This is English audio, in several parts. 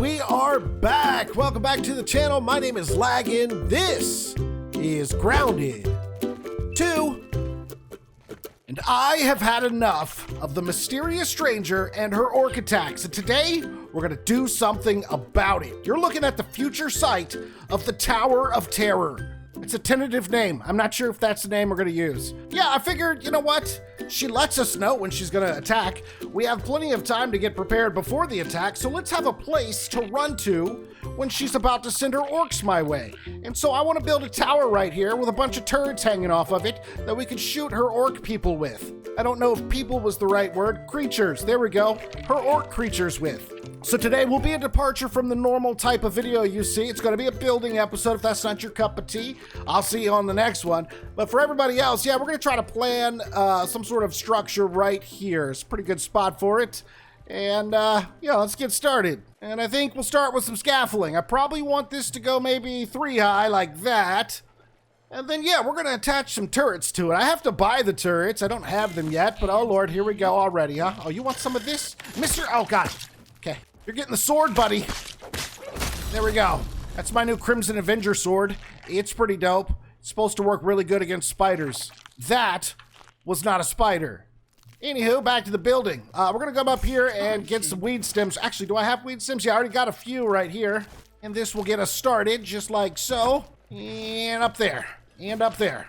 we are back. Welcome back to the channel. My name is Laggin. This is Grounded 2. And I have had enough of the mysterious stranger and her orc attacks. And today, we're gonna do something about it. You're looking at the future site of the Tower of Terror. It's a tentative name. I'm not sure if that's the name we're gonna use. Yeah, I figured, you know what? She lets us know when she's gonna attack. We have plenty of time to get prepared before the attack, so let's have a place to run to when she's about to send her orcs my way. And so I want to build a tower right here with a bunch of turrets hanging off of it that we could shoot her orc people with. I don't know if people was the right word. Creatures, there we go. Her orc creatures with. So today will be a departure from the normal type of video you see. It's going to be a building episode. If that's not your cup of tea, I'll see you on the next one. But for everybody else, yeah, we're going to try to plan some sort of structure right here. It's a pretty good spot for it. And yeah, let's get started. And I think we'll start with some scaffolding. I probably want this to go maybe 3 high like that. And then, yeah, we're going to attach some turrets to it. I have to buy the turrets. I don't have them yet, but oh, Lord, here we go already, huh? Oh, you want some of this? Mister? Oh, God. Okay. You're getting the sword, buddy. There we go. That's my new Crimson Avenger sword. It's pretty dope. It's supposed to work really good against spiders. That was not a spider. Anywho, back to the building. We're going to come up here and get some weed stems. Actually, do I have weed stems? Yeah, I already got a few right here. And this will get us started, just like so. And up there. And up there.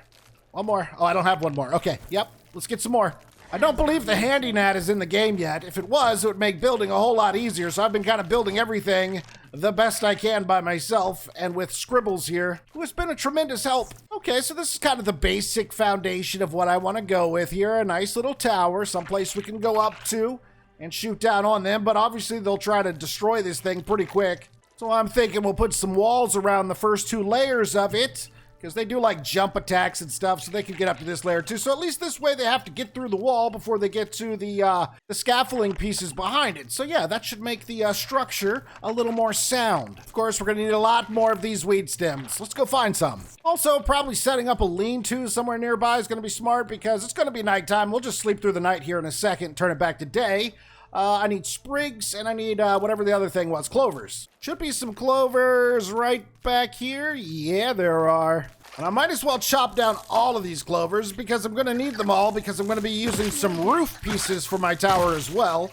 One more. Oh, I don't have one more. Okay, yep. Let's get some more. I don't believe the handy gnat is in the game yet. If it was, it would make building a whole lot easier. So I've been kind of building everything the best I can by myself and with Scribbles here, who has been a tremendous help. Okay, so this is kind of the basic foundation of what I want to go with here. A nice little tower, someplace we can go up to and shoot down on them. But obviously they'll try to destroy this thing pretty quick. So I'm thinking we'll put some walls around the first 2 layers of it, because they do like jump attacks and stuff, so they can get up to this layer too. So at least this way they have to get through the wall before they get to the scaffolding pieces behind it. So yeah, that should make the structure a little more sound. Of course, we're gonna need a lot more of these weed stems. Let's go find some. Also, probably setting up a lean-to somewhere nearby is gonna be smart because it's gonna be nighttime. We'll just sleep through the night here in a second, turn it back to day. I need sprigs, and I need whatever the other thing was, clovers. Should be some clovers right back here. Yeah, there are. And I might as well chop down all of these clovers because I'm going to need them all because I'm going to be using some roof pieces for my tower as well.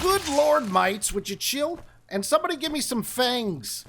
Good Lord, mites, would you chill? And somebody give me some fangs.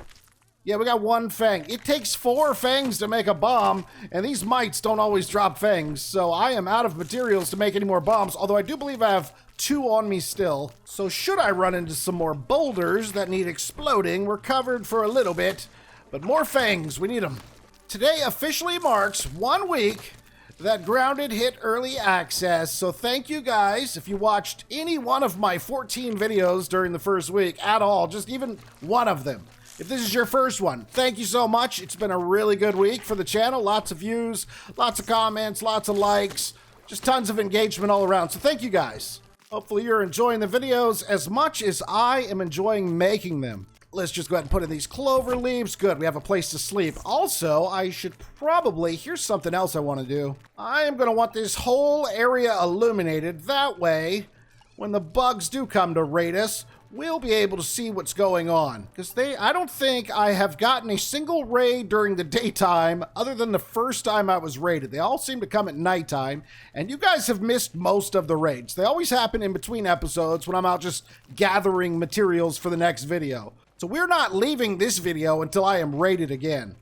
Yeah, we got 1 fang. It takes 4 fangs to make a bomb, and these mites don't always drop fangs, so I am out of materials to make any more bombs, although I do believe I have 2 on me still. So should I run into some more boulders that need exploding, we're covered for a little bit, but more fangs, we need them. Today officially marks 1 week that Grounded hit early access, so thank you guys if you watched any one of my 14 videos during the first week at all, just even one of them. If this is your first one, thank you so much. It's been a really good week for the channel. Lots of views, lots of comments, lots of likes, just tons of engagement all around. So thank you guys. Hopefully you're enjoying the videos as much as I am enjoying making them. Let's just go ahead and put in these clover leaves. Good, we have a place to sleep. Also, I should probably, here's something else I want to do. I am going to want this whole area illuminated. That way, when the bugs do come to raid us, we'll be able to see what's going on. Because I don't think I have gotten a single raid during the daytime other than the first time I was raided. They all seem to come at nighttime, and you guys have missed most of the raids. They always happen in between episodes when I'm out just gathering materials for the next video. So we're not leaving this video until I am raided again.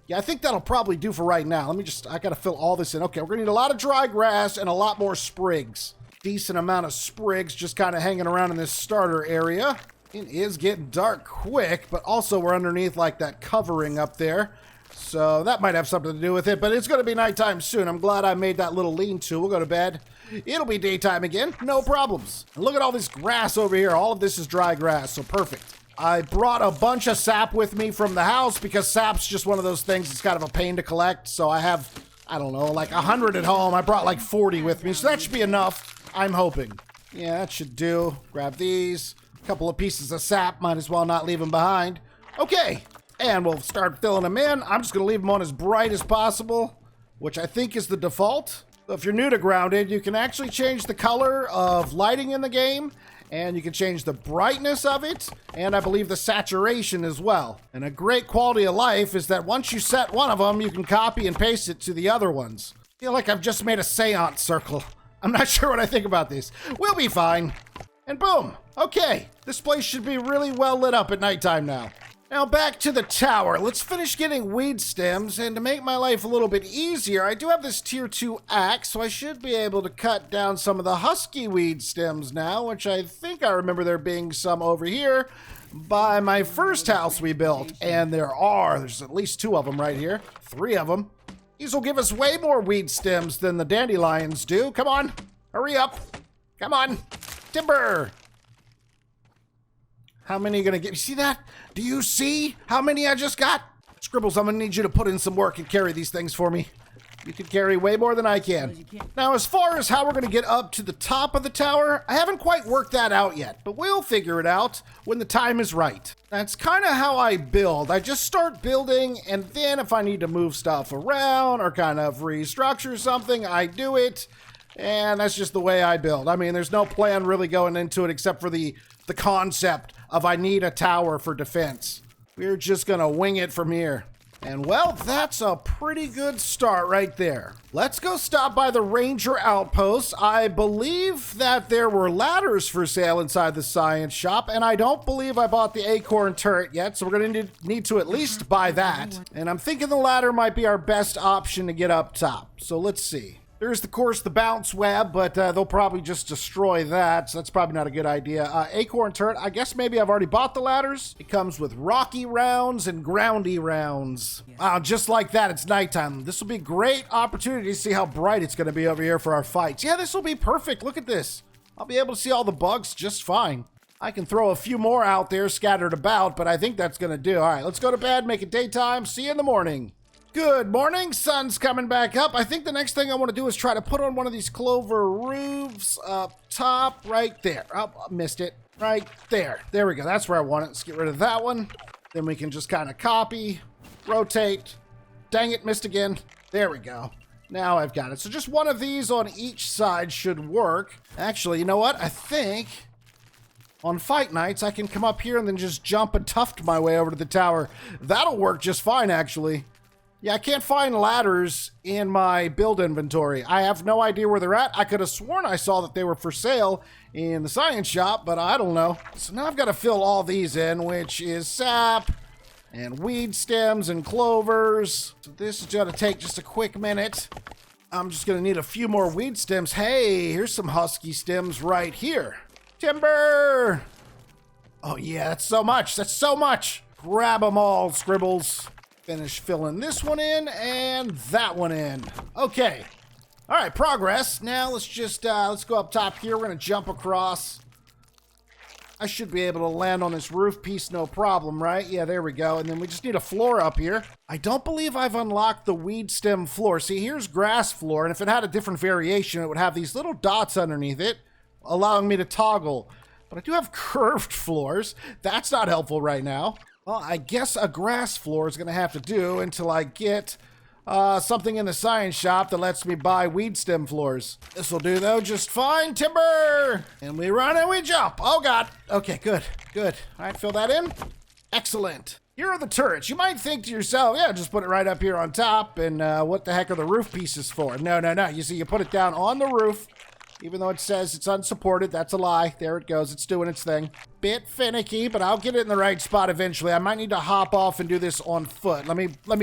Yeah, I think that'll probably do for right now. I gotta fill all this in. Okay, we're gonna need a lot of dry grass and a lot more sprigs. Decent amount of sprigs just kind of hanging around in this starter area. It is getting dark quick, but also we're underneath like that covering up there. So that might have something to do with it, but it's going to be nighttime soon. I'm glad I made that little lean-to. We'll go to bed. It'll be daytime again. No problems. And look at all this grass over here. All of this is dry grass, so perfect. I brought a bunch of sap with me from the house because sap's just one of those things that's kind of a pain to collect. So I have, I don't know, like 100 at home. I brought like 40 with me, so that should be enough. I'm hoping. Yeah, that should do. Grab these. A couple of pieces of sap. Might as well not leave them behind. Okay. And we'll start filling them in. I'm just going to leave them on as bright as possible, which I think is the default. So if you're new to Grounded, you can actually change the color of lighting in the game And you can change the brightness of it, and I believe the saturation as well. And a great quality of life is that once you set one of them, you can copy and paste it to the other ones. I feel like I've just made a seance circle. I'm not sure what I think about this. We'll be fine. And boom. Okay, this place should be really well lit up at nighttime now. Now back to the tower. Let's finish getting weed stems, and to make my life a little bit easier, I do have this tier 2 axe, so I should be able to cut down some of the husky weed stems now, which I think I remember there being some over here by my first house we built. And there's at least 2 of them right here, 3 of them. These will give us way more weed stems than the dandelions do. Come on, hurry up. Come on, timber. How many are you gonna get? You see that? Do you see how many I just got? Scribbles, I'm gonna need you to put in some work and carry these things for me. You can carry way more than I can. Now, as far as how we're gonna get up to the top of the tower, I haven't quite worked that out yet, but we'll figure it out when the time is right. That's kind of how I build. I just start building, and then if I need to move stuff around or kind of restructure something, I do it. And that's just the way I build. I mean, there's no plan really going into it except for the concept of I need a tower for defense. We're just gonna wing it from here. And well, that's a pretty good start right there. Let's go stop by the ranger outpost. I believe that there were ladders for sale inside the science shop, and I don't believe I bought the acorn turret yet, so we're gonna need to at least buy that. And I'm thinking the ladder might be our best option to get up top. So let's see. There's, of course, the bounce web, but they'll probably just destroy that, so that's probably not a good idea. Acorn turret, I guess maybe I've already bought the ladders. It comes with rocky rounds and groundy rounds. Wow, just like that, it's nighttime. This will be a great opportunity to see how bright it's going to be over here for our fights. Yeah, this will be perfect. Look at this. I'll be able to see all the bugs just fine. I can throw a few more out there scattered about, but I think that's going to do. All right, let's go to bed, make it daytime. See you in the morning. Good morning, sun's coming back up. I think the next thing I want to do is try to put on one of these clover roofs up top right there. Oh, I missed it. Right there. There we go. That's where I want it. Let's get rid of that one. Then we can just kind of copy, rotate. Dang it, missed again. There we go. Now I've got it. So just one of these on each side should work. Actually, you know what? I think on fight nights, I can come up here and then just jump and tuft my way over to the tower. That'll work just fine, actually. Yeah, I can't find ladders in my build inventory. I have no idea where they're at. I could have sworn I saw that they were for sale in the science shop, but I don't know. So now I've got to fill all these in, which is sap and weed stems and clovers. So this is going to take just a quick minute. I'm just going to need a few more weed stems. Hey, here's some husky stems right here. Timber! Oh yeah, that's so much. That's so much. Grab them all, Scribbles. Finish filling this one in and that one in. Okay. All right, progress. Now let's just, let's go up top here. We're going to jump across. I should be able to land on this roof piece, no problem, right? Yeah, there we go. And then we just need a floor up here. I don't believe I've unlocked the weed stem floor. See, here's grass floor, and if it had a different variation, it would have these little dots underneath it, allowing me to toggle. But I do have curved floors. That's not helpful right now. Well, I guess a grass floor is going to have to do until I get something in the science shop that lets me buy weed stem floors. This will do, though, just fine. Timber! And we run and we jump. Oh, God. Okay, good, good. All right, fill that in. Excellent. Here are the turrets. You might think to yourself, yeah, just put it right up here on top, and what the heck are the roof pieces for? No, no, no. You see, you put it down on the roof. Even though it says it's unsupported, that's a lie. There it goes. It's doing its thing. Bit finicky, but I'll get it in the right spot eventually. I might need to hop off and do this on foot. Let me bring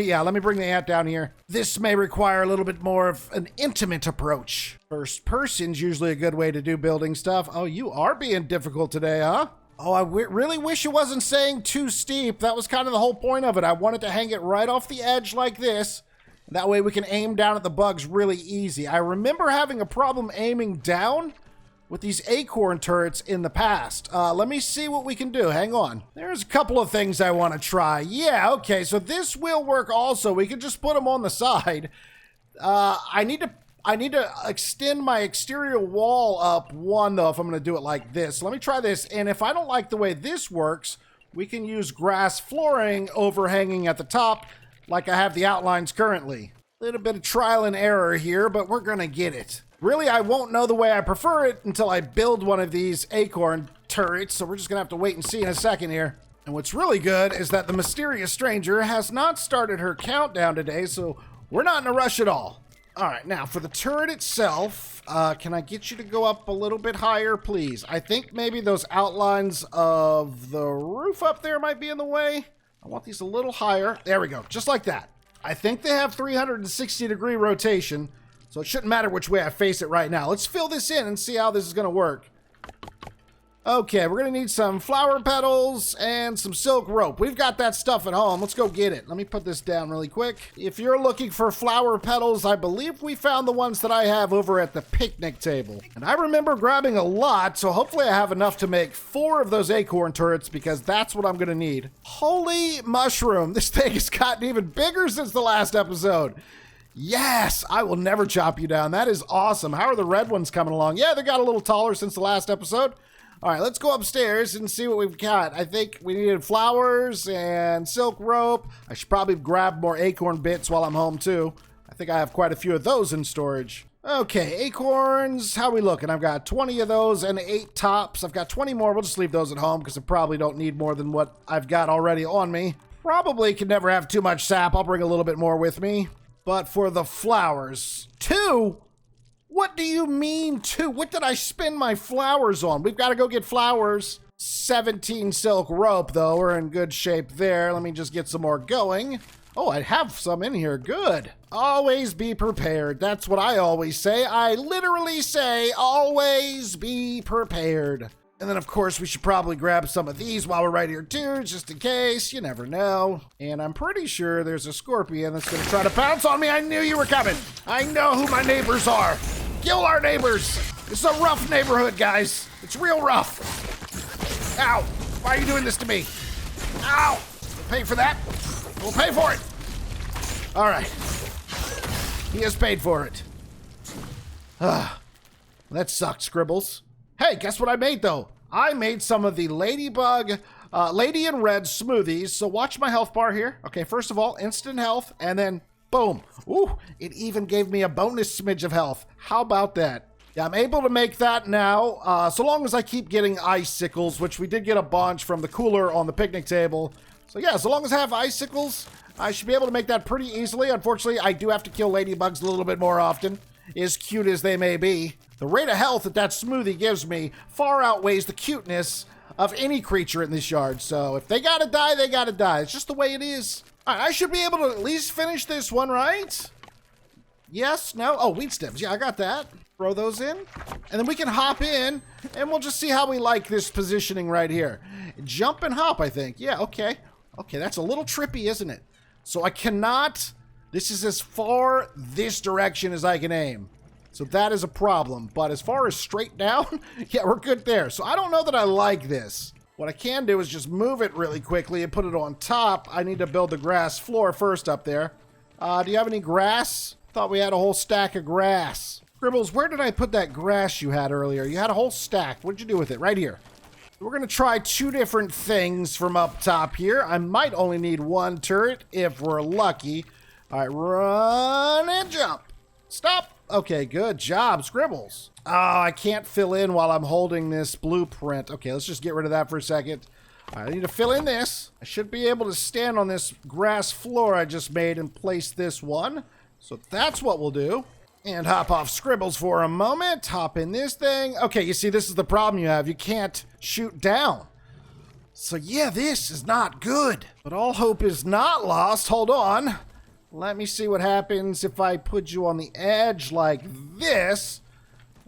the ant down here. This may require a little bit more of an intimate approach. First person's usually a good way to do building stuff. Oh, you are being difficult today, huh? Oh, I really wish it wasn't saying too steep. That was kind of the whole point of it. I wanted to hang it right off the edge like this. That way we can aim down at the bugs really easy. I remember having a problem aiming down with these acorn turrets in the past. Let me see what we can do. Hang on. There's a couple of things I want to try. Yeah, okay, so this will work also. We can just put them on the side. I need to extend my exterior wall up one, though, if I'm going to do it like this. Let me try this, and if I don't like the way this works, we can use grass flooring overhanging at the top, like I have the outlines currently. A little bit of trial and error here, but we're gonna get it. Really, I won't know the way I prefer it until I build one of these acorn turrets, so we're just gonna have to wait and see in a second here. And what's really good is that the mysterious stranger has not started her countdown today, so we're not in a rush at all. All right, now for the turret itself, can I get you to go up a little bit higher, please? I think maybe those outlines of the roof up there might be in the way. I want these a little higher. There we go, just like that. I think they have 360-degree rotation, so it shouldn't matter which way I face it right now. Let's fill this in and see how this is gonna work. Okay, we're gonna need some flower petals and some silk rope. We've got that stuff at home. Let's go get it. Let me put this down really quick. If you're looking for flower petals, I believe we found the ones that I have over at the picnic table. And I remember grabbing a lot, so hopefully I have enough to make 4 of those acorn turrets because that's what I'm gonna need. Holy mushroom, this thing has gotten even bigger since the last episode. Yes, I will never chop you down. That is awesome. How are the red ones coming along? Yeah, they got a little taller since the last episode. All right, let's go upstairs and see what we've got. I think we needed flowers and silk rope. I should probably grab more acorn bits while I'm home too. I think I have quite a few of those in storage. Okay, acorns, how are we looking? I've got 20 of those and 8 tops. I've got 20 more. We'll just leave those at home because I probably don't need more than what I've got already on me. Probably can never have too much sap. I'll bring a little bit more with me. But for the flowers, 2? What do you mean 2? What did I spend my flowers on? We've got to go get flowers. 17 silk rope, though. We're in good shape there. Let me just get some more going. Oh, I have some in here. Good. Always be prepared. That's what I always say. I literally say, always be prepared. And then, of course, we should probably grab some of these while we're right here, too, just in case. You never know. And I'm pretty sure there's a scorpion that's going to try to pounce on me. I knew you were coming. I know who my neighbors are. Kill our neighbors. It's a rough neighborhood, guys. It's real rough. Ow. Why are you doing this to me? Ow. We'll pay for that. We'll pay for it. All right. He has paid for it. That sucked, Scribbles. Hey, guess what I made, though? I made some of the Ladybug Lady in Red smoothies. So watch my health bar here. Okay, first of all, instant health, and then boom. Ooh, it even gave me a bonus smidge of health. How about that? Yeah, I'm able to make that now, so long as I keep getting icicles, which we did get a bunch from the cooler on the picnic table. So yeah, so long as I have icicles, I should be able to make that pretty easily. Unfortunately, I do have to kill ladybugs a little bit more often, as cute as they may be. The rate of health that that smoothie gives me far outweighs the cuteness of any creature in this yard. So if they gotta die, they gotta die. It's just the way it is. All right, I should be able to at least finish this one, right? Yes? No? Oh, wheat stems. Yeah, I got that. Throw those in. And then we can hop in, and we'll just see how we like this positioning right here. Jump and hop, I think. Yeah, okay. Okay, that's a little trippy, isn't it? So I cannot... This is as far this direction as I can aim. So that is a problem. But as far as straight down, yeah, we're good there. So I don't know that I like this. What I can do is just move it really quickly and put it on top. I need to build the grass floor first up there. Do you have any grass? Thought we had a whole stack of grass. Scribbles, where did I put that grass you had earlier? You had a whole stack. What'd you do with it? Right here. We're going to try 2 different things from up top here. I might only need 1 turret if we're lucky. All right, run and jump. Stop. Okay, good job, Scribbles. Oh, I can't fill in while I'm holding this blueprint. Okay, let's just get rid of that for a second. All right, I need to fill in this. I should be able to stand on this grass floor I just made and place this one. So that's what we'll do. And hop off Scribbles for a moment. Hop in this thing. Okay, you see, this is the problem you have. You can't shoot down. So yeah, this is not good. But all hope is not lost. Hold on. Let me see what happens if I put you on the edge like this.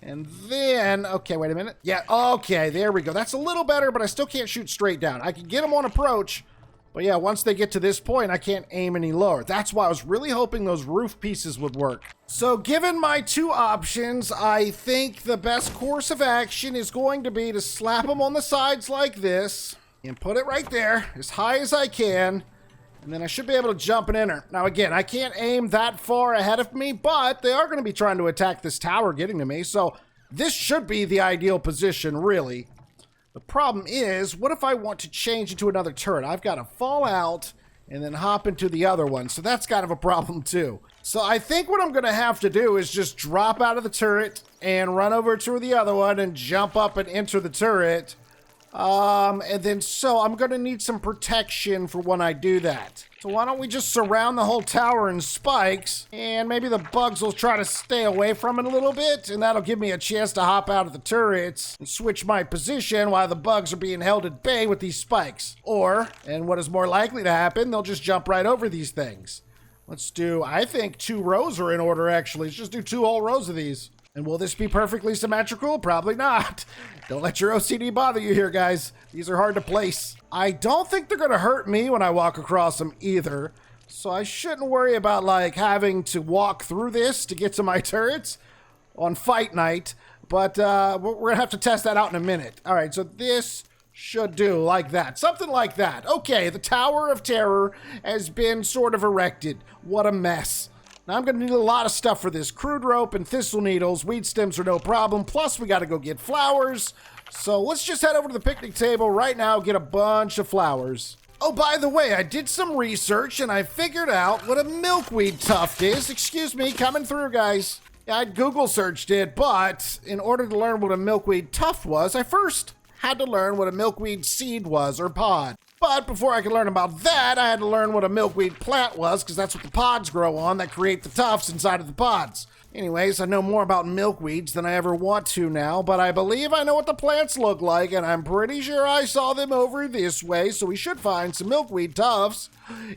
And then, okay, wait a minute. Yeah, okay, there we go. That's a little better, but I still can't shoot straight down. I can get them on approach. But yeah, once they get to this point, I can't aim any lower. That's why I was really hoping those roof pieces would work. So given my 2 options, I think the best course of action is going to be to slap them on the sides like this and put it right there as high as I can. And then I should be able to jump and enter. Now again, I can't aim that far ahead of me, but they are going to be trying to attack this tower getting to me. So this should be the ideal position, really. The problem is, what if I want to change into another turret? I've got to fall out and then hop into the other one. So that's kind of a problem too. So I think what I'm going to have to do is just drop out of the turret and run over to the other one and jump up and enter the turret. And then so I'm gonna need some protection for when I do that. So why don't we just surround the whole tower in spikes, and maybe the bugs will try to stay away from it a little bit, and that'll give me a chance to hop out of the turrets and switch my position while the bugs are being held at bay with these spikes. Or, and what is more likely to happen, they'll just jump right over these things. Let's do, I think 2 rows are in order actually. Let's just do 2 whole rows of these. And will this be perfectly symmetrical? Probably not. Don't let your OCD bother you here, guys. These are hard to place. I don't think they're gonna hurt me when I walk across them either. So I shouldn't worry about like having to walk through this to get to my turrets on fight night. But we're gonna have to test that out in a minute. All right, so this should do like that. Something like that. Okay, the Tower of Terror has been sort of erected. What a mess. Now I'm gonna need a lot of stuff for this. Crude rope and thistle needles. Weed stems are no problem. Plus we gotta go get flowers. So let's just head over to the picnic table right now, get a bunch of flowers. Oh, by the way, I did some research and I figured out what a milkweed tuft is. Excuse me, coming through, guys. Yeah, I Google searched it, but in order to learn what a milkweed tuft was, I first had to learn what a milkweed seed was, or pod. But before I could learn about that, I had to learn what a milkweed plant was, because that's what the pods grow on that create the tufts inside of the pods. Anyways, I know more about milkweeds than I ever want to now, but I believe I know what the plants look like, and I'm pretty sure I saw them over this way, so we should find some milkweed tufts.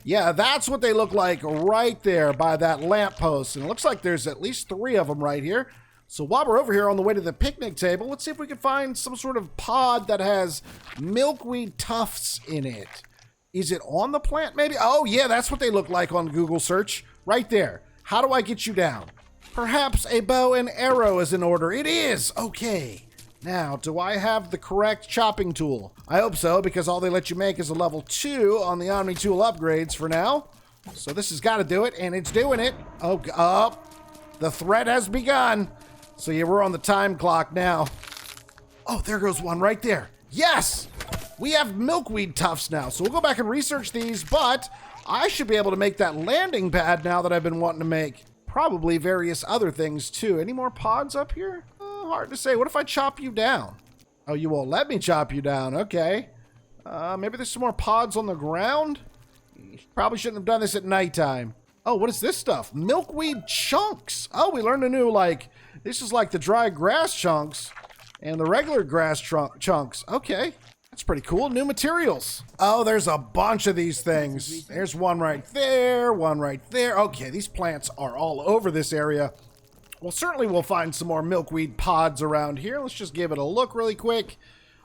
Yeah, that's what they look like right there by that lamppost, and it looks like there's at least 3 of them right here. So while we're over here on the way to the picnic table, let's see if we can find some sort of pod that has milkweed tufts in it. Is it on the plant maybe? Oh yeah, that's what they look like on Google search. Right there. How do I get you down? Perhaps a bow and arrow is in order. It is! Okay. Now, do I have the correct chopping tool? I hope so, because all they let you make is a level 2 on the Omni tool upgrades for now. So this has got to do it, and it's doing it. Oh, the threat has begun. So yeah, we're on the time clock now. Oh, there goes one right there. Yes! We have milkweed tufts now. So we'll go back and research these, but I should be able to make that landing pad now that I've been wanting to make. Probably various other things too. Any more pods up here? Hard to say. What if I chop you down? Oh, you won't let me chop you down. Okay. Maybe there's some more pods on the ground? Probably shouldn't have done this at nighttime. Oh, what is this stuff? Milkweed chunks. Oh, we learned a new, like, this is like the dry grass chunks and the regular grass chunks. Okay, that's pretty cool. New materials. Oh, there's a bunch of these things. There's one right there, one right there. Okay, these plants are all over this area. Well, certainly we'll find some more milkweed pods around here. Let's just give it a look really quick.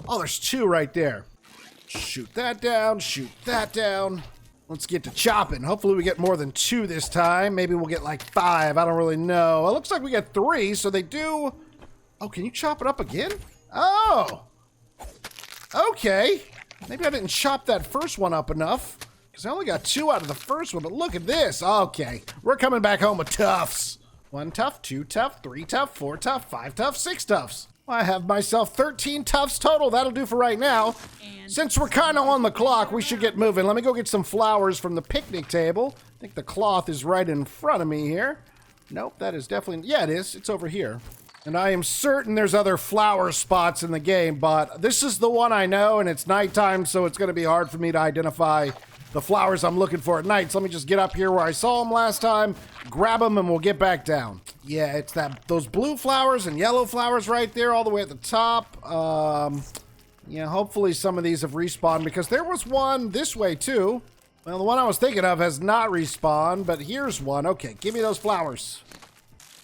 Oh, there's 2 right there. Shoot that down, shoot that down. Let's get to chopping. Hopefully we get more than 2 this time. Maybe we'll get like 5. I don't really know. It looks like we got 3, so they do... Oh, can you chop it up again? Oh! Okay. Maybe I didn't chop that first one up enough, because I only got 2 out of the first one, but look at this. Okay. We're coming back home with tufts. 1 tuft, 2 tuft, 3 tuft, 4 tuft, 5 tuft, 6 tufts. I have myself 13 tufts total. That'll do for right now. Since we're kind of on the clock, we should get moving. Let me go get some flowers from the picnic table. I think the cloth is right in front of me here. Nope, that is definitely... Yeah, it is. It's over here. And I am certain there's other flower spots in the game, but this is the one I know, and it's nighttime, so it's going to be hard for me to identify the flowers I'm looking for at night. So let me just get up here where I saw them last time, grab them, and we'll get back down. Yeah, it's those blue flowers and yellow flowers right there all the way at the top. Yeah, hopefully some of these have respawned, because there was one this way too. Well, the one I was thinking of has not respawned, but here's one. Okay, give me those flowers.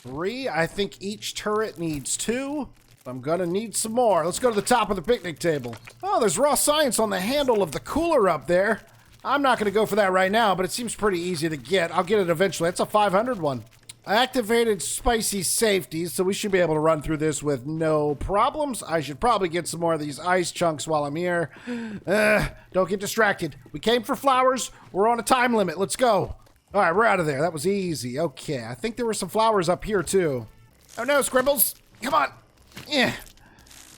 3. I think each turret needs 2. I'm gonna need some more. Let's go to the top of the picnic table. Oh, there's raw science on the handle of the cooler up there. I'm not gonna go for that right now, but it seems pretty easy to get. I'll get it eventually. It's a 500 one. I activated spicy safety, so we should be able to run through this with no problems. I should probably get some more of these ice chunks while I'm here. Don't get distracted. We came for flowers. We're on a time limit. Let's go. All right, we're out of there. That was easy. Okay, I think there were some flowers up here too. Oh no, Scribbles. Come on. Yeah.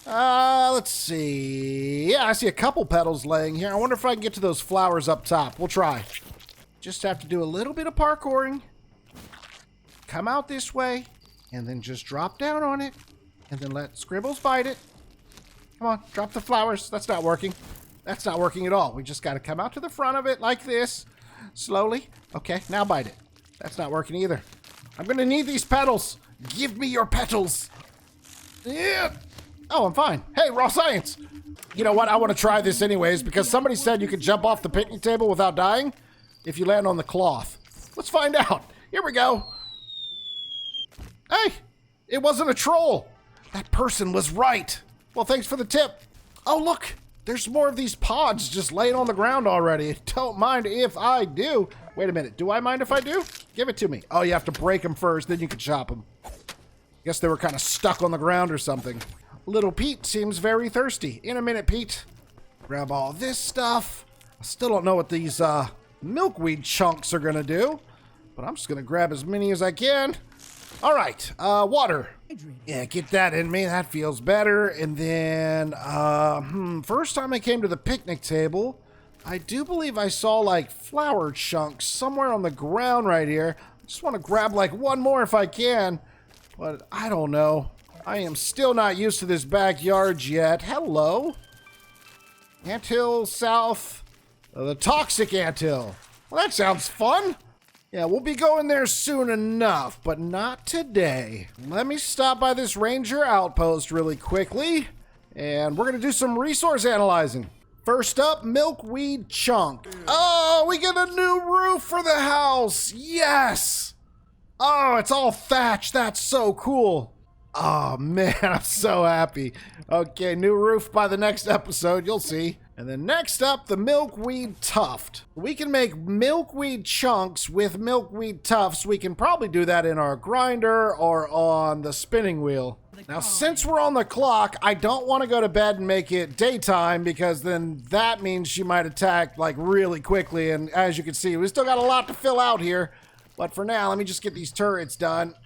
Let's see. Yeah, I see a couple petals laying here. I wonder if I can get to those flowers up top. We'll try. Just have to do a little bit of parkouring. Come out this way, and then just drop down on it, and then let Scribbles bite it. Come on, drop the flowers. That's not working. That's not working at all. We just got to come out to the front of it like this. Slowly. Okay, now bite it. That's not working either. I'm going to need these petals. Give me your petals. Yeah. Oh, I'm fine. Hey, raw science. You know what? I want to try this anyways because somebody said you could jump off the picnic table without dying if you land on the cloth. Let's find out. Here we go. Hey, it wasn't a troll. That person was right. Well, thanks for the tip. Oh, look. There's more of these pods just laying on the ground already. Don't mind if I do. Wait a minute. Do I mind if I do? Give it to me. Oh, you have to break them first, then you can chop them. Guess they were kind of stuck on the ground or something. Little Pete seems very thirsty. In a minute, Pete. Grab all this stuff. I still don't know what these milkweed chunks are going to do, but I'm just going to grab as many as I can. All right, water. Yeah, get that in me. That feels better. And then, first time I came to the picnic table, I do believe I saw, like, flower chunks somewhere on the ground right here. I just want to grab, like, one more if I can, but I don't know. I am still not used to this backyard yet. Hello. Anthill South. The toxic anthill. Well, that sounds fun. Yeah, we'll be going there soon enough, but not today. Let me stop by this ranger outpost really quickly, and we're going to do some resource analyzing. First up, milkweed chunk. Oh, we get a new roof for the house. Yes. Oh, it's all thatched. That's so cool. Oh, man, I'm so happy. Okay, new roof by the next episode. You'll see. And then next up, the milkweed tuft. We can make milkweed chunks with milkweed tufts. We can probably do that in our grinder or on the spinning wheel. Now, since we're on the clock, I don't want to go to bed and make it daytime because then that means she might attack like really quickly. And as you can see, we still got a lot to fill out here. But for now, let me just get these turrets done.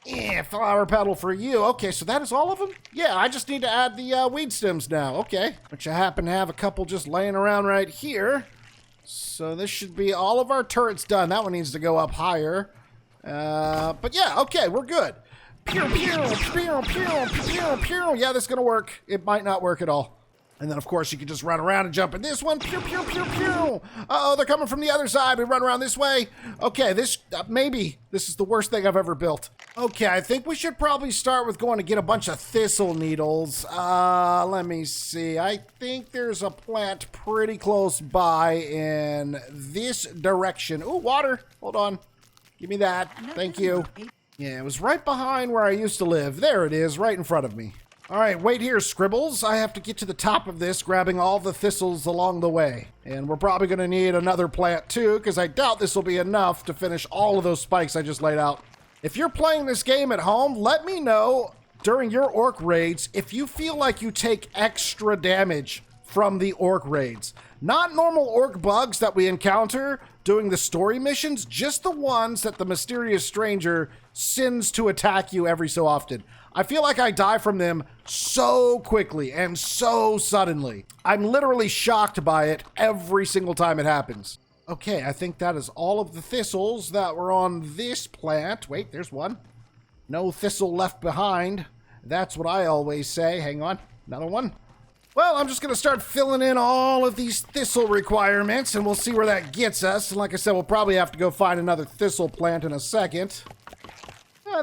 Yeah, flower petal for you. Okay, so that is all of them? Yeah, I just need to add the weed stems now. Okay, which I happen to have a couple just laying around right here. So this should be all of our turrets done. That one needs to go up higher. But yeah, okay, we're good. Pew, pew, pew, pew, pew, pew. Yeah, this is gonna work. It might not work at all. And then, of course, you can just run around and jump in this one. Pew, pew, pew, pew. Uh-oh, they're coming from the other side. We run around this way. Okay, this, maybe this is the worst thing I've ever built. Okay, I think we should probably start with going to get a bunch of thistle needles. Let me see. I think there's a plant pretty close by in this direction. Ooh, water. Hold on. Give me that. Thank you. Yeah, it was right behind where I used to live. There it is, right in front of me. All right, wait here, Scribbles. I have to get to the top of this, grabbing all the thistles along the way. And we're probably going to need another plant, too, because I doubt this will be enough to finish all of those spikes I just laid out. If you're playing this game at home, let me know during your orc raids if you feel like you take extra damage from the orc raids. Not normal orc bugs that we encounter doing the story missions, just the ones that the mysterious stranger sends to attack you every so often. I feel like I die from them so quickly and so suddenly. I'm literally shocked by it every single time it happens. Okay, I think that is all of the thistles that were on this plant. Wait, there's one. No thistle left behind. That's what I always say. Hang on, another one. Well, I'm just going to start filling in all of these thistle requirements, and we'll see where that gets us. And like I said, we'll probably have to go find another thistle plant in a second.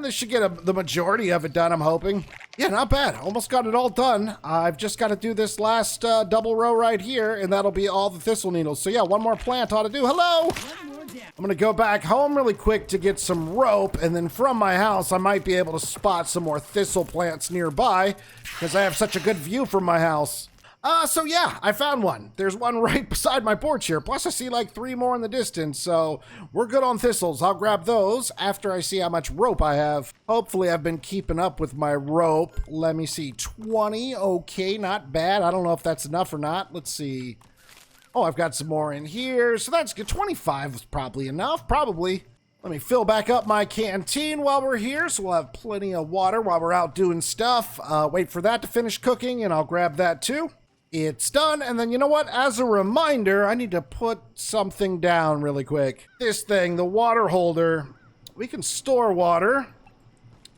This should get the majority of it done, I'm hoping. Yeah, not bad. Almost got it all done. I've just got to do this last double row right here, and that'll be all the thistle needles. So yeah, one more plant ought to do. Hello! I'm going to go back home really quick to get some rope, and then from my house, I might be able to spot some more thistle plants nearby, because I have such a good view from my house. So yeah, I found one. There's one right beside my porch here. Plus I see like 3 more in the distance, so we're good on thistles. I'll grab those after I see how much rope I have. Hopefully I've been keeping up with my rope. Let me see, 20, okay, not bad. I don't know if that's enough or not. Let's see. Oh, I've got some more in here, so that's good. 25 is probably enough, probably. Let me fill back up my canteen while we're here, so we'll have plenty of water while we're out doing stuff. Wait for that to finish cooking, and I'll grab that too. It's done, and then you know what? As a reminder, I need to put something down really quick. This thing, the water holder, we can store water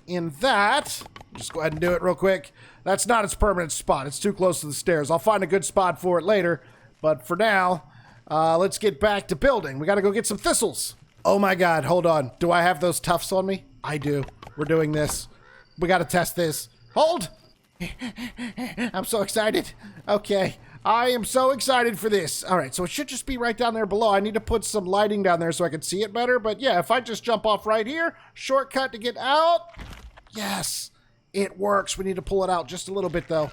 in that. Just go ahead and do it real quick. That's not its permanent spot. It's too close to the stairs. I'll find a good spot for it later. But for now, let's get back to building. We got to go get some thistles. Oh my God, hold on. Do I have those tufts on me? I do. We're doing this. We got to test this. Hold! I'm so excited. Okay. I am so excited for this. All right, so it should just be right down there below. I need to put some lighting down there so I can see it better. But yeah, if I just jump off right here, shortcut to get out. Yes, it works. We need to pull it out just a little bit, though.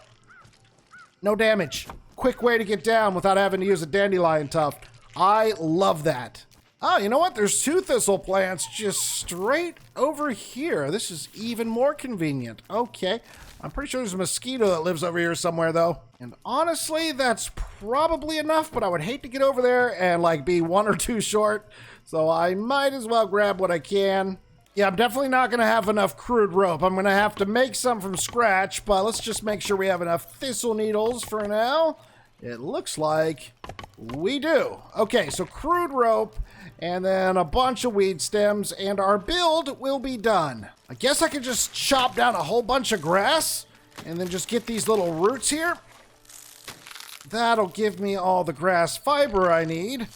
No damage. Quick way to get down without having to use a dandelion tuft. I love that. Oh, you know what? There's 2 thistle plants just straight over here. This is even more convenient. Okay. I'm pretty sure there's a mosquito that lives over here somewhere, though. And honestly, that's probably enough, but I would hate to get over there and, like, be 1 or 2 short. So I might as well grab what I can. Yeah, I'm definitely not going to have enough crude rope. I'm going to have to make some from scratch, but let's just make sure we have enough thistle needles for now. It looks like we do. Okay, so crude rope and then a bunch of weed stems and our build will be done. I guess I could just chop down a whole bunch of grass and then just get these little roots here. That'll give me all the grass fiber I need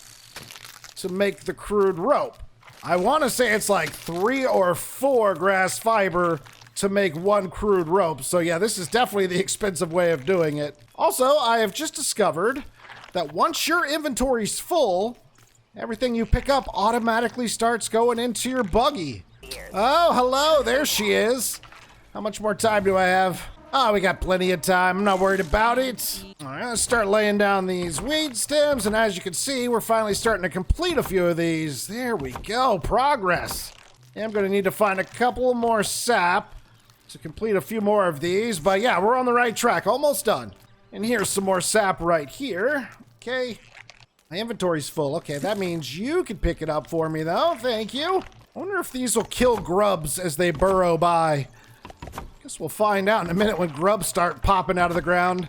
to make the crude rope. I want to say it's like 3 or 4 grass fiber to make 1 crude rope. So yeah, this is definitely the expensive way of doing it. Also, I have just discovered that once your inventory's full, everything you pick up automatically starts going into your buggy. Oh, hello, there she is. How much more time do I have? Oh, we got plenty of time. I'm not worried about it. All right, let's start laying down these weed stems. And as you can see, we're finally starting to complete a few of these. There we go, progress. Yeah, I'm gonna need to find a couple more sap to complete a few more of these. But yeah, we're on the right track, almost done. And here's some more sap right here. Okay, my inventory's full. Okay, that means you can pick it up for me though, thank you. I wonder if these will kill grubs as they burrow by. Guess we'll find out in a minute when grubs start popping out of the ground.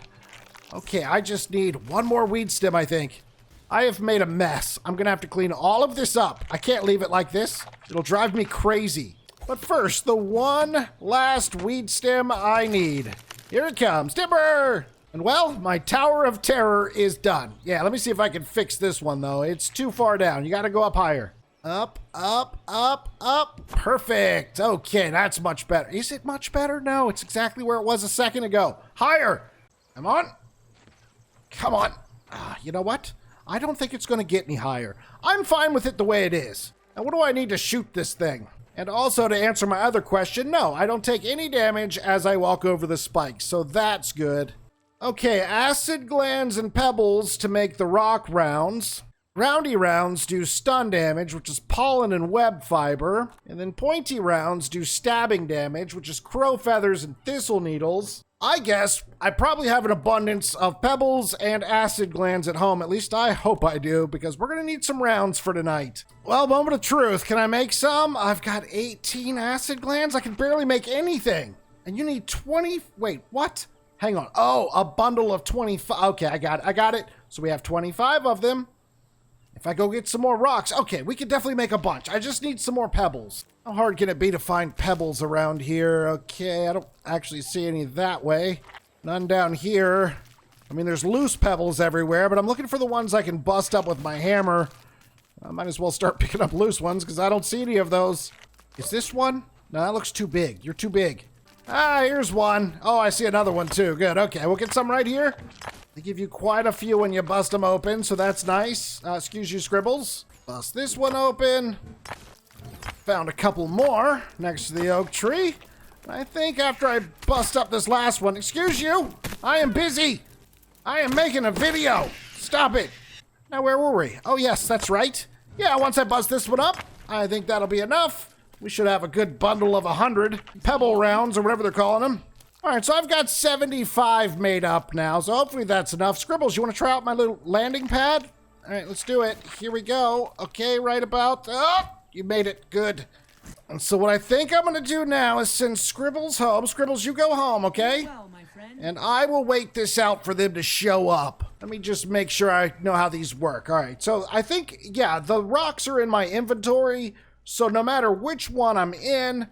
Okay, I just need 1 more weed stem, I think. I have made a mess. I'm gonna have to clean all of this up. I can't leave it like this. It'll drive me crazy. But first, the 1 last weed stem I need. Here it comes, Timber! And well, my Tower of Terror is done. Yeah, let me see if I can fix this one though. It's too far down. You gotta go up higher. Up, up, up, up. Perfect. Okay, that's much better. Is it much better? No, it's exactly where it was a second ago. Higher. Come on. Come on. You know what? I don't think it's going to get any higher. I'm fine with it the way it is. Now, what do I need to shoot this thing? And also to answer my other question, no, I don't take any damage as I walk over the spikes, so that's good. Okay, acid glands and pebbles to make the rock rounds. Roundy rounds do stun damage, which is pollen and web fiber. And then pointy rounds do stabbing damage, which is crow feathers and thistle needles. I guess I probably have an abundance of pebbles and acid glands at home. At least I hope I do, because we're going to need some rounds for tonight. Well, moment of truth. Can I make some? I've got 18 acid glands. I can barely make anything. And you need 20... Wait, what? Hang on. Oh, a bundle of 25. Okay, I got it. So we have 25 of them. If I go get some more rocks, okay, we could definitely make a bunch. I just need some more pebbles. How hard can it be to find pebbles around here? Okay, I don't actually see any that way. None down here. I mean, there's loose pebbles everywhere, but I'm looking for the ones I can bust up with my hammer. I might as well start picking up loose ones because I don't see any of those. Is this one? No, that looks too big. You're too big. Ah, here's one. Oh, I see another one too. Good, okay, we'll get some right here. They give you quite a few when you bust them open, so that's nice. Excuse you, Scribbles. Bust this one open. Found a couple more next to the oak tree. I think after I bust up this last one... Excuse you! I am busy! I am making a video! Stop it! Now, where were we? Oh, yes, that's right. Yeah, once I bust this one up, I think that'll be enough. We should have a good bundle of 100 pebble rounds, or whatever they're calling them. All right, so I've got 75 made up now, so hopefully that's enough. Scribbles, you want to try out my little landing pad? All right, let's do it. Here we go. Okay, right about... Oh, you made it. Good. And so what I think I'm going to do now is send Scribbles home. Scribbles, you go home, okay? Well, my friend. And I will wait this out for them to show up. Let me just make sure I know how these work. All right, so I think, yeah, the rocks are in my inventory, so no matter which one I'm in...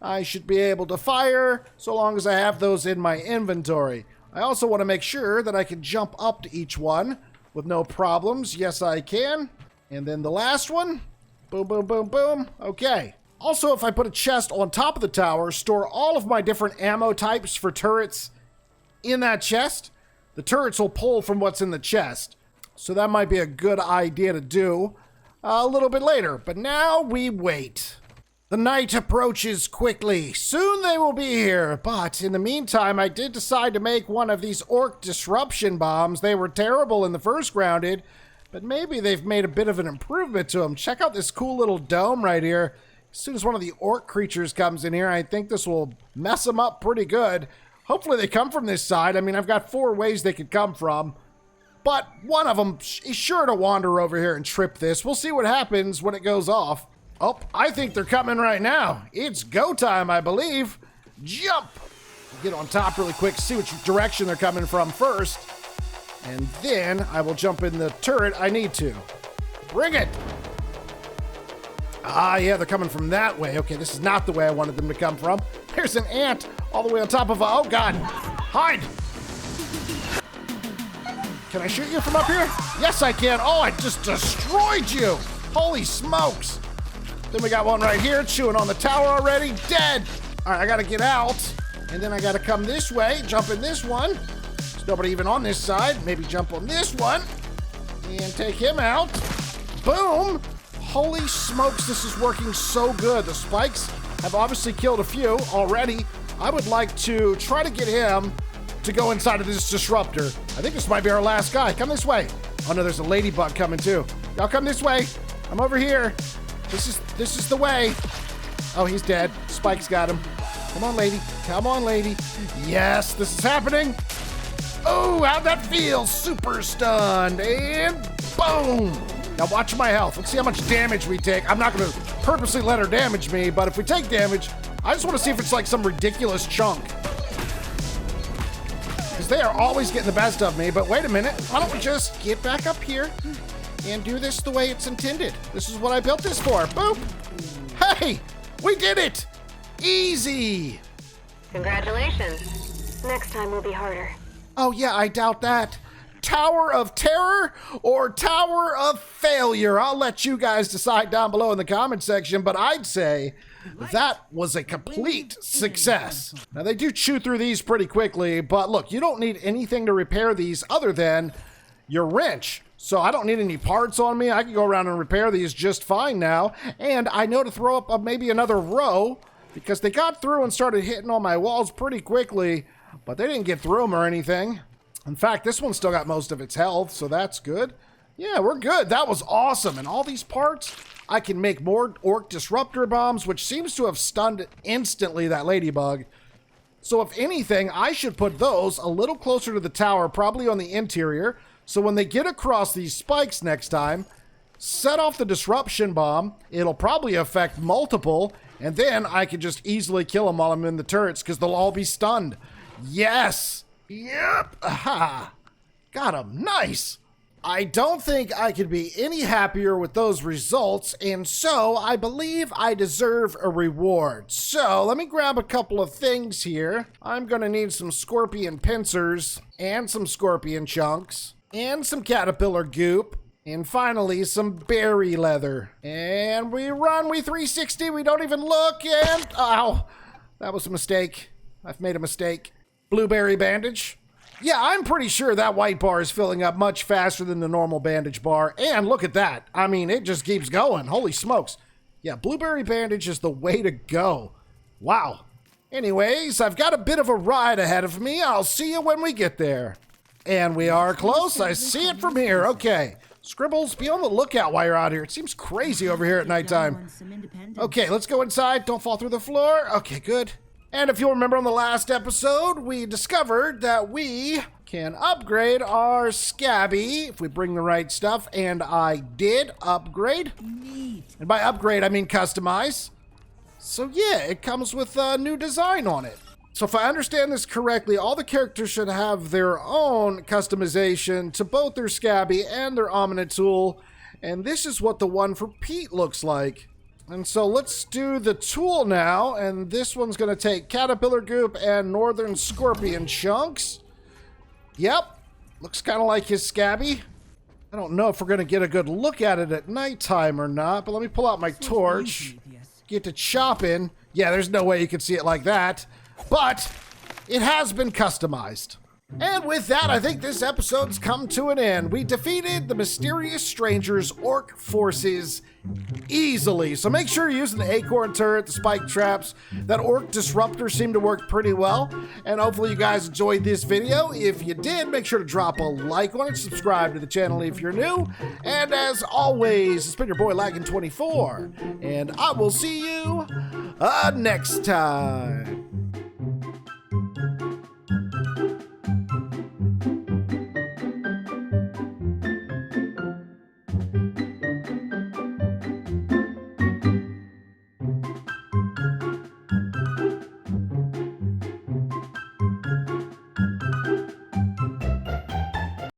I should be able to fire so long as I have those in my inventory. I also want to make sure that I can jump up to each one with no problems. Yes, I can. And then the last one. Boom, boom, boom, boom. Okay. Also, if I put a chest on top of the tower, store all of my different ammo types for turrets in that chest, the turrets will pull from what's in the chest. So that might be a good idea to do a little bit later. But now we wait. The night approaches quickly. Soon they will be here. But in the meantime, I did decide to make one of these orc disruption bombs. They were terrible in the first grounded, but maybe they've made a bit of an improvement to them. Check out this cool little dome right here. As soon as one of the orc creatures comes in here, I think this will mess them up pretty good. Hopefully they come from this side. I mean, I've got 4 ways they could come from, but one of them is sure to wander over here and trip this. We'll see what happens when it goes off. Oh, I think they're coming right now. It's go time, I believe. Jump! Get on top really quick, see which direction they're coming from first. And then I will jump in the turret I need to. Bring it! Ah, yeah, they're coming from that way. Okay, this is not the way I wanted them to come from. There's an ant all the way on top of a... Oh, God. Hide! Can I shoot you from up here? Yes, I can. Oh, I just destroyed you. Holy smokes. Then we got one right here chewing on the tower already. Dead. All right, I got to get out. And then I got to come this way, jump in this one. There's nobody even on this side. Maybe jump on this one and take him out. Boom. Holy smokes, this is working so good. The spikes have obviously killed a few already. I would like to try to get him to go inside of this disruptor. I think this might be our last guy. Come this way. Oh no, there's a ladybug coming too. Y'all come this way. I'm over here. This is the way. Oh, he's dead. Spike's got him. Come on, lady. Come on, lady. Yes, this is happening. Oh, how'd that feel? Super stunned. And boom. Now watch my health. Let's see how much damage we take. I'm not going to purposely let her damage me, but if we take damage, I just want to see if it's like some ridiculous chunk. Because they are always getting the best of me. But wait a minute. Why don't we just get back up here and do this the way it's intended? This is what I built this for. Boop. Hey, we did it. Easy. Congratulations. Next time will be harder. Oh, yeah, I doubt that. Tower of Terror or Tower of Failure? I'll let you guys decide down below in the comment section, but I'd say that was a complete success. Now, they do chew through these pretty quickly, but look, you don't need anything to repair these other than your wrench. So I don't need any parts on me. I can go around and repair these just fine now. And I know to throw up maybe another row because they got through and started hitting on my walls pretty quickly, but they didn't get through them or anything. In fact, this one still got most of its health, so that's good. Yeah, we're good. That was awesome. And all these parts, I can make more orc disruptor bombs, which seems to have stunned instantly that ladybug. So if anything, I should put those a little closer to the tower, probably on the interior. So when they get across these spikes next time, set off the disruption bomb. It'll probably affect multiple, and then I can just easily kill them while I'm in the turrets because they'll all be stunned. Yes! Yep! Aha! Got him! Nice! I don't think I could be any happier with those results, and so I believe I deserve a reward. So let me grab a couple of things here. I'm gonna need some scorpion pincers, and some scorpion chunks, and some caterpillar goop, and finally some berry leather. And we run, we 360, we don't even look, and ow! That was a mistake. I've made a mistake. Blueberry bandage. Yeah, I'm pretty sure that white bar is filling up much faster than the normal bandage bar. And look at that. I mean, it just keeps going. Holy smokes. Yeah, blueberry bandage is the way to go. Wow. Anyways, I've got a bit of a ride ahead of me. I'll see you when we get there. And we are close. I see it from here. Okay. Scribbles, be on the lookout while you're out here. It seems crazy over here at nighttime. Okay, let's go inside. Don't fall through the floor. Okay, good. And if you'll remember on the last episode, we discovered that we can upgrade our Scabby if we bring the right stuff, and I did upgrade. Neat. And by upgrade, I mean customize. So yeah, it comes with a new design on it. So if I understand this correctly, all the characters should have their own customization to both their Scabby and their Omni tool, and this is what the one for Pete looks like. And so let's do the tool now, and this one's going to take caterpillar goop and northern scorpion chunks. Yep, looks kind of like his scabby. I don't know if we're going to get a good look at it at nighttime or not, but let me pull out my torch, get to chopping. Yeah, there's no way you can see it like that, but it has been customized. And with that, I think this episode's come to an end. We defeated the mysterious stranger's orc forces easily. So make sure you're using the acorn turret, the spike traps. That orc disruptor seemed to work pretty well. And hopefully you guys enjoyed this video. If you did, make sure to drop a like on it, subscribe to the channel if you're new. And as always, it's been your boy Laggin24, and I will see you next time.